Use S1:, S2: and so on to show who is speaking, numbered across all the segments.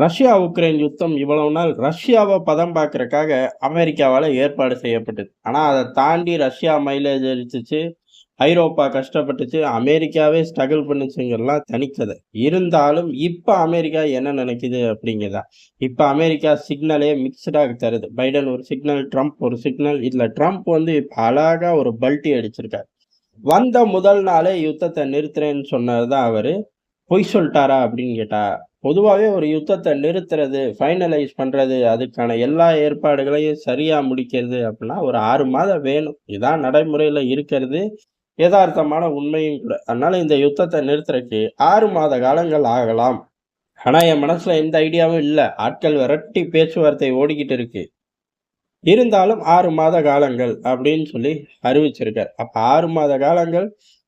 S1: Russia Ukraine யுத்தம் இவ்வளவு நாள் ரஷ்யாவை பதம் பார்க்கறக்காக அமெரிக்காவால ஏற்பாடு செய்யப்பட்டது. ஆனா அதை தாண்டி ரஷ்யா மைலேஜ் அடிச்சுச்சு, ஐரோப்பா கஷ்டப்பட்டுச்சு, அமெரிக்காவே ஸ்ட்ரகிள் பண்ணுச்சுங்கிறலாம் தனிக்கதை. இருந்தாலும் இப்ப அமெரிக்கா என்ன நினைக்குது அப்படிங்கிறதா. இப்ப அமெரிக்கா சிக்னலே மிக்சடா தருது. பைடன் ஒரு சிக்னல், ட்ரம்ப் ஒரு சிக்னல். இதுல ட்ரம்ப் வந்து இப்ப அழகா ஒரு பல்ட்டி அடிச்சிருக்காரு. வந்த முதல் நாளே யுத்தத்தை நிறுத்துறேன்னு சொன்னதுதான் அவரு. பொய் சொல்லிட்டாரா அப்படின்னு கேட்டா, பொதுவாவே ஒரு யுத்தத்த நிறுத்துறது, ஃபைனலைஸ் பண்றது, அதுக்கான எல்லா ஏற்பாடுகளையும் சரியா முடிக்கிறது அப்படின்னா, ஒரு 6 மாதம் வேணும். இதான் நடைமுறையில இருக்கிறது. எதார்த்தமான உண்மையும் கூட. அதனால இந்த யுத்தத்த நிறுத்துறதுக்கு 6 மாத காலங்கள் ஆகலாம். ஆனா, என் மனசுல எந்த ஐடியாவும் இல்ல. ஆட்கள் விரட்டி பேச்சுவார்த்தை ஓடிக்கிட்டு இருக்கு. இருந்தாலும் 6 மாத காலங்கள் அப்படின்னு சொல்லி அறிவிச்சிருக்காரு. அப்ப 6 மாத காலங்கள்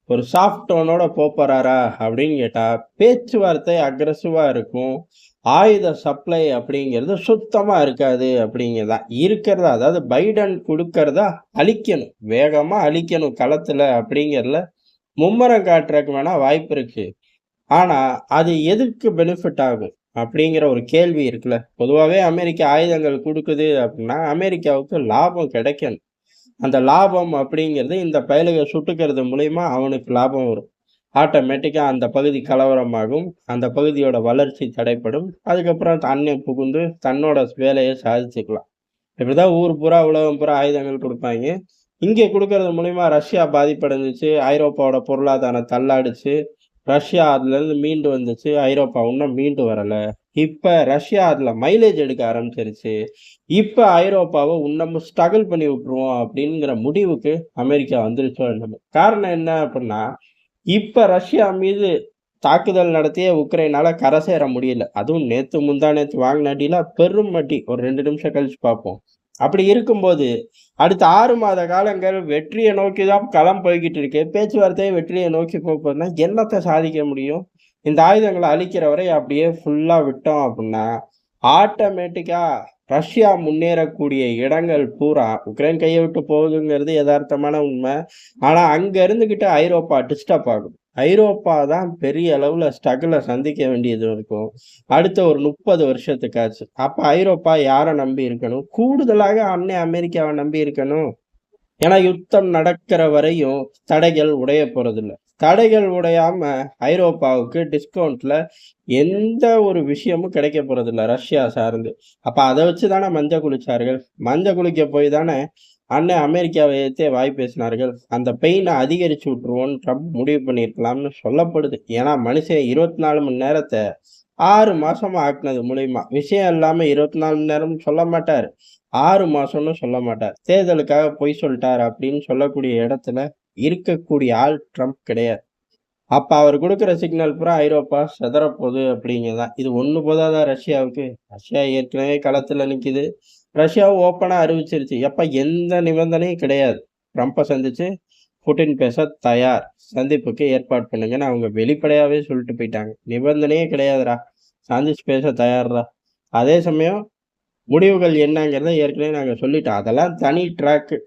S1: ஒரு சாஃப்ட் டோனோட போறாரா அப்படின்னு கேட்டா, பேச்சுவார்த்தை அக்ரெசிவா இருக்கும். ஆயுத சப்ளை அப்படிங்கிறது சுத்தமா இருக்காது அப்படிங்கிறதான். இருக்கிறதா அதாவது பைடன் குடுக்கறத அழிக்கணும். வேகமா அழிக்கணும் களத்துல அப்படிங்கிறதுல மும்முரம் காட்டுறதுக்கு வேணா வாய்ப்பு இருக்கு. ஆனா, அது எதுக்கு பெனிஃபிட் ஆகும்? அப்படிங்கிற ஒரு கேள்வி இருக்குல்ல. பொதுவாவே அமெரிக்கா ஆயுதங்கள் குடுக்குது அப்படின்னா, அமெரிக்காவுக்கு லாபம் கிடைக்கணும். அந்த லாபம் அப்படிங்கிறது இந்த பயலுக சுட்டுக்கிறது மூலியமா அவனுக்கு லாபம் வரும். ஆட்டோமேட்டிக்கா அந்த பகுதி கலவரமாகும். அந்த பகுதியோட வளர்ச்சி தடைப்படும். அதுக்கப்புறம் தன்னே புகுந்து தன்னோட வேலைய சாதிச்சுக்கலாம். இப்படிதான் ஊர் பூரா, உலகம் பூரா ஆயுதங்கள் குடுப்பாய்ங்க. இங்க குடுக்கறது மூலியமா ரஷ்யா பாதிப்படைஞ்சுச்சு. ஐரோப்பாவோட பொருளாதாரம் தள்ளாடுச்சு. ரஷ்யா அதுலேருந்து மீண்டு வந்துச்சு. ஐரோப்பா இன்னும் மீண்டு வரல. இப்ப ரஷ்யா அதுல மைலேஜ் எடுக்க ஆரம்பிச்சிருச்சு. இப்ப ஐரோப்பாவ இன்னமும் ஸ்ட்ரகிள் பண்ணி விட்டுருவோம் அப்படிங்கிற முடிவுக்கு அமெரிக்கா வந்துருச்சோ என்னமோ. காரணம் என்ன அப்படின்னா, இப்ப ரஷ்யா மீது தாக்குதல் நடத்திய உக்ரைனால கரை சேர முடியல. அதுவும் நேத்து முந்தா நேத்து வாங்கின அடிலாம் பெரும் அடி. ஒரு 2 நிமிஷம் கழிச்சு பார்ப்போம். அப்படி இருக்கும்போது, அடுத்த 6 மாத காலங்கள் வெற்றிய நோக்கி தான் களம் போய்க்கிட்டு இருக்கு. பேச்சுவார்த்தை வெற்றிய நோக்கி போகுதுன்னா, என்னத்த சாதிக்க முடியும்? இந்த ஆயுதங்கள அழிக்கிற வரை அப்படியே ஃபுல்லா விட்டோம் அப்படின்னா, ஆட்டோமேட்டிக்கா ரஷ்யா முன்னேறக்கூடிய இடங்கள் பூரா உக்ரைன் கைய விட்டு போகுதுங்கிறது எதார்த்தமான உண்மை. ஆனா, அங்க இருந்துகிட்டு ஐரோப்பா டிஸ்டர்ப் ஆகும். ஐரோப்பா தான் பெரிய அளவுல ஸ்ட்ரகுல சந்திக்க வேண்டியது இருக்கும். அடுத்த ஒரு 30 வருஷத்துக்காச்சு. அப்ப ஐரோப்பா யார நம்பி இருக்கணும்? கூடுதலாக அமெரிக்காவ நம்பி இருக்கணும். ஏன்னா யுத்தம் நடக்கிற வரையும் தடைகள் உடையப் போறதில்ல. தடைகள் உடையாம ஐரோப்பாவுக்கு டிஸ்கவுண்ட்ல எந்த ஒரு விஷயமும் கிடைக்கப் போறதில்ல ரஷ்யா சார்ந்து. அப்ப அத வச்சு தானே மஞ்ச குளிச்சார்கள். மஞ்ச குளிக்க போய் தானே அமெரிக்காவை எதிர்த்தே வாய் பேசினார்கள். அந்த பெயின அதிகரிச்சு விட்டுருவோம்னு ட்ரம்ப் முடிவு பண்ணியிருக்கலாம்னு சொல்லப்படுது. ஏன்னா மனுஷன் 24 மணி நேரத்த 6 மாசமா ஆக்குனது மூலியமா. விஷயம் இல்லாம 24 மணி நேரம்னு சொல்ல மாட்டாரு. 6 மாசம்னு சொல்ல மாட்டார். தேர்தலுக்காக பொய் சொல்லிட்டார் அப்படின்னு சொல்லக்கூடிய இடத்துல இருக்கக்கூடிய ஆள் ட்ரம்ப் கிடையாது. அப்ப அவர் குடுக்குற சிக்னல் பூரா ஐரோப்பா சிதறப்போகுது அப்படிங்கிறதுதான். இது ஒண்ணு போதாதா ரஷ்யாவுக்கு? ரஷ்யா ஏற்கனவே களத்துல நிக்குது. ரஷ்யாவும் ஓப்பனா அறிவிச்சிருச்சு. எப்ப எந்த நிபந்தனையும் கிடையாது. ட்ரம்ப சந்திச்சு புட்டின் பேச தயார். சந்திப்புக்கு ஏற்பாடு பண்ணுங்கன்னு அவங்க வெளிப்படையாவே சொல்லிட்டு போயிட்டாங்க. நிபந்தனையே கிடையாதுடா. சந்திச்சு பேச தயார்டா. அதே சமயம் முடிவுகள் என்னங்கிறத ஏற்கனவே நாங்க சொல்லிட்டோம். அதெல்லாம் தனி ட்ராக்கு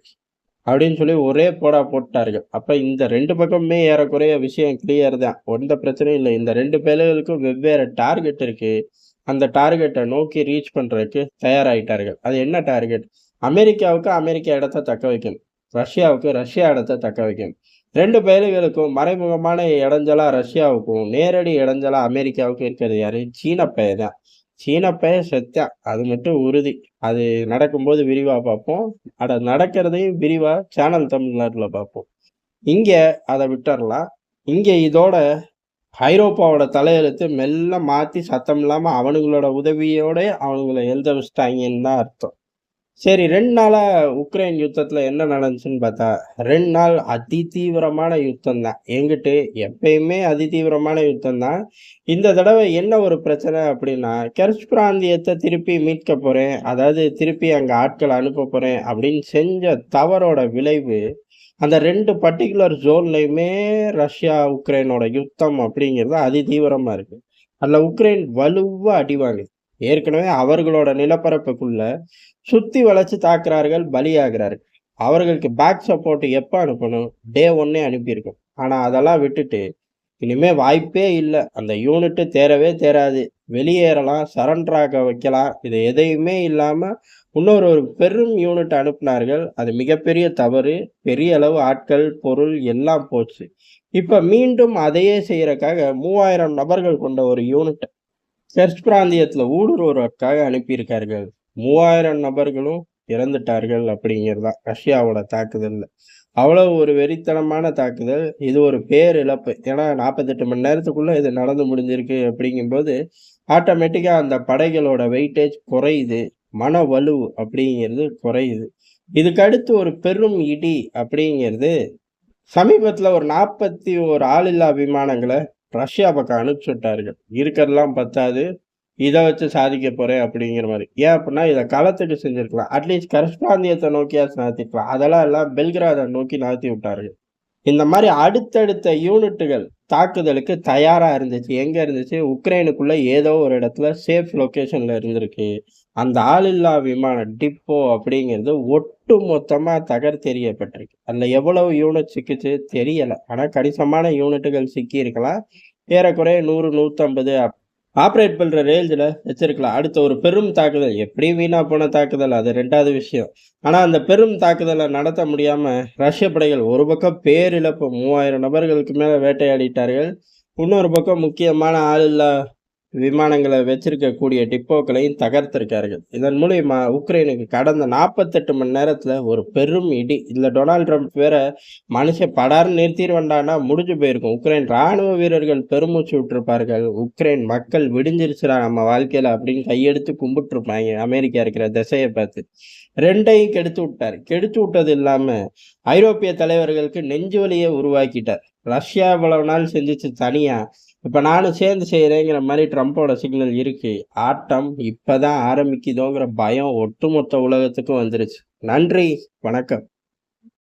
S1: அப்படின்னு சொல்லி ஒரே போடா போட்டார்கள். அப்ப இந்த 2 பக்கமுமே ஏறக்குறைய விஷயம் கிளியர் தான். எந்த பிரச்சனையும் இல்ல. இந்த 2 பேர்களுக்கும் வெவ்வேறு டார்கெட் இருக்கு. அந்த டார்கெட்ட நோக்கி ரீச் பண்றதுக்கு தயாராயிட்டார்கள். அது என்ன டார்கெட்? அமெரிக்காவுக்கு அமெரிக்கா இடத்த தக்க வைக்கணும். ரஷ்யாவுக்கு ரஷ்யா இடத்த தக்க வைக்கணும். 2 பயலுகளுக்கும் மறைமுகமான இடைஞ்சலா ரஷ்யாவுக்கும், நேரடி இடைஞ்சலா அமெரிக்காவுக்கும் இருக்கிறது யாரு? சீன பய தான். சீன பையன் செத்தான். அது மட்டும் உறுதி. அது நடக்கும்போது விரிவா பார்ப்போம். அட நடக்கிறதையும் விரிவா சேனல் தமிழ்நாட்டுல பார்ப்போம். இங்க அத விட்டறலாம். இங்க இதோட ஐரோப்பாவோட தலையெழுத்து மெல்ல மாத்தி சத்தம் இல்லாம அவனுங்களோட உதவியோட அவனுங்கள எழுத வச்சுட்டாய்ங்கன்னு தான் அர்த்தம். சரி 2 நாளா உக்ரைன் யுத்தத்துல என்ன நடந்துச்சுன்னு பார்த்தா, 2 நாள் அதிதீவிரமான யுத்தம் தான். எங்கிட்டு எப்பயுமே அதிதீவிரமான யுத்தம் தான். இந்த தடவ என்ன ஒரு பிரச்சனை அப்படின்னா, கெர்ச் பிராந்தியத்த திருப்பி மீட்க போறேன். அதாவது திருப்பி அங்க ஆட்கள அனுப்ப போறேன் அப்படின்னு செஞ்ச தவறோட விளைவு, அந்த 2 பர்ட்டிகுலர் ஜோன்லயுமே ரஷ்யா, உக்ரைனோட யுத்தம் அப்படிங்கிறது அதிதீவிரமா இருக்கு. அதுல உக்ரைன் வலுவா அடி வாங்குது. ஏற்கனவே அவர்களோட நிலப்பரப்புக்குள்ள சுத்தி வளைச்சு தாக்குறார்கள், பலியாகிறார்கள். அவர்களுக்கு பேக் சப்போர்ட் எப்ப அனுப்பணும்? டே 1 அனுப்பியிருக்கும். ஆனா அதெல்லாம் விட்டுட்டு, இனிமே வாய்ப்பே இல்ல. அந்த யூனிட் தேறவே தேறாது. வெளியேறலாம், சரண்டர் ஆக வைக்கலாம். இது எதையுமே இல்லாம இன்னொரு ஒரு பெரும் யூனிட் அனுப்புனார்கள். அது மிகப்பெரிய தவறு. பெரிய அளவு ஆட்கள், பொருள் எல்லாம் போச்சு. இப்ப மீண்டும் அதையே செய்யறக்காக 3000 நபர்கள் கொண்ட ஒரு யூனிட்ட செர்ச் பிராந்தியத்துல ஊடுருவுவதற்காக அனுப்பியிருக்கார்கள். 3000 நபர்களும் இறந்துட்டார்கள் அப்படிங்கிறது தான் ரஷ்யாவோட தாக்குதல்ல. அவ்வளவு ஒரு வெறித்தனமான தாக்குதல். இது ஒரு பேரிழப்பு. ஏன்னா 48 மணி நேரத்துக்குள்ள இது நடந்து முடிஞ்சிருக்கு அப்படிங்கும்போது, ஆட்டோமேட்டிக்கா அந்த படைகளோட வெயிட்டேஜ் குறையுது. மன வலு அப்படிங்கிறது குறையுது. இதுக்கு அடுத்து ஒரு பெரும் இடி அப்படிங்கிறது சமீபத்துல ஒரு 41 ஆளில்லா விமானங்கள ரஷ்யா பக்கம் அனுப்பிச்சு விட்டார்கள். இருக்கறதெல்லாம் பத்தாது. இத வச்சு சாதிக்க போறேன் அப்படிங்கிற மாரி. ஏன் அப்டின்னா, இத களத்துக்கு செஞ்சிருக்கலாம். அட்லீஸ்ட் கரஸ்பாண்டியத்த நோக்கியாச்சும் நகர்த்திருக்கலாம். அதெல்லாம் இல்ல பெல்கிராத நோக்கி நகர்த்தி விட்டார்கள். இந்த மாரி அடுத்தடுத்த யூனிட்டுகள் தாக்குதலுக்கு தயாரா இருந்துச்சு. எங்க இருந்துச்சு? உக்ரைனுக்குள்ள ஏதோ ஒரு இடத்துல சேஃப் லொகேஷன்ல இருந்திருக்கு. அந்த ஆளில்லா விமான டிப்போ அப்படிங்கிறது ஒட்டு மொத்தமா தகர்த்தெறியப்பட்டிருக்கு. அதுல எவ்வளவு யூனிட் சிக்கிச்சு தெரியல. ஆனா கணிசமான யூனிட்டுகள் சிக்கியிருக்கலாம். ஏறக்குறைய 100, 150 ஆப்பரேட் பண்ற ரேஞ்சுல வச்சிருக்கலாம். அடுத்த ஒரு பெரும் தாக்குதல் எப்படியும் வீணா போன தாக்குதல் அது 2வது விஷயம். ஆனா அந்த பெரும் தாக்குதல நடத்த முடியாம ரஷ்ய படைகள் ஒரு பக்கம் பேரிழப்பு 3000 நபர்களுக்கு மேல வேட்டையாடிட்டார்கள். இன்னொரு பக்கம் முக்கியமான ஆளில்லா விமானங்கள வச்சிருக்கக்கூடிய டிப்போக்களையும் தகர்த்திருக்கார்கள். இதன் மூலியமா உக்ரைனுக்கு கடந்த 48 மணி நேரத்துல ஒரு பெரும் இடி. இதுல டொனால்ட் ட்ரம்ப் வேற மனுஷன் படார்ன்னு நிறுத்திருவேன்டான்னா முடிஞ்சு போயிருக்கும். உக்ரைன் ராணுவ வீரர்கள் பெருமூச்சு விட்டுருப்பார்கள். உக்ரைன் மக்கள் விடிஞ்சிருச்சுடா நம்ம வாழ்க்கையில அப்படின்னு கையெடுத்து கும்பிட்டுருப்பாய்ங்க. அமெரிக்கா இருக்கிற திசைய பார்த்து. 2யும் கெடுத்து விட்டாரு. கெடுத்து விட்டது இல்லாம ஐரோப்பிய தலைவர்களுக்கு நெஞ்சு வலிய உருவாக்கிட்டார். ரஷ்யா இவ்வளவு நாள் செஞ்சுச்சு தனியா. இப்ப நானும் சேர்ந்து செய்றேங்கிற மாரி ட்ரம்போட சிக்னல் இருக்கு. ஆட்டம் இப்பதான் ஆரம்பிக்குதோங்கிற பயம் ஒட்டுமொத்த உலகத்துக்கும் வந்துருச்சு. நன்றி, வணக்கம்.